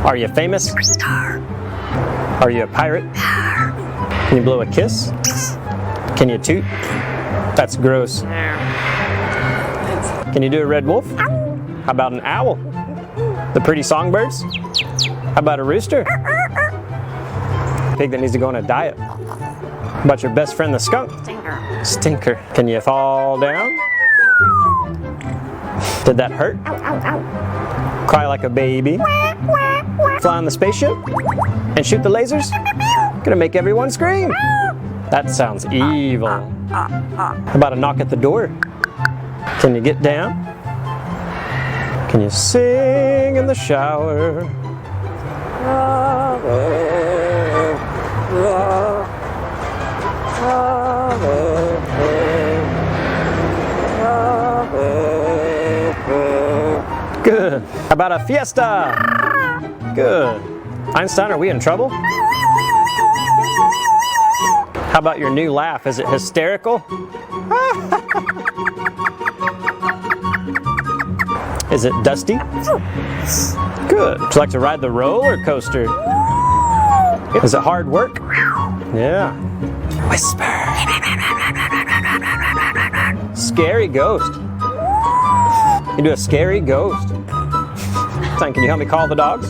Are you famous? Are you a pirate? Can you blow a kiss? Can you toot? That's gross. Can you do a red wolf? How about an owl? The pretty songbirds? How about a rooster? Pig that needs to go on a diet. How about your best friend the skunk? Stinker. Can you fall down? Did that hurt? Cry like a baby? Fly on the spaceship? And shoot the lasers? Gonna make everyone scream. That sounds evil. How about a knock at the door? Can you get down? Can you sing in the shower? Good. How about a fiesta? Good. Einstein, are we in trouble? How about your new laugh? Is it hysterical? Is it dusty? Good. Would you like to ride the roller coaster? Is it hard work? Yeah. Whisper. Scary ghost. You do a scary ghost. Can you help me call the dogs?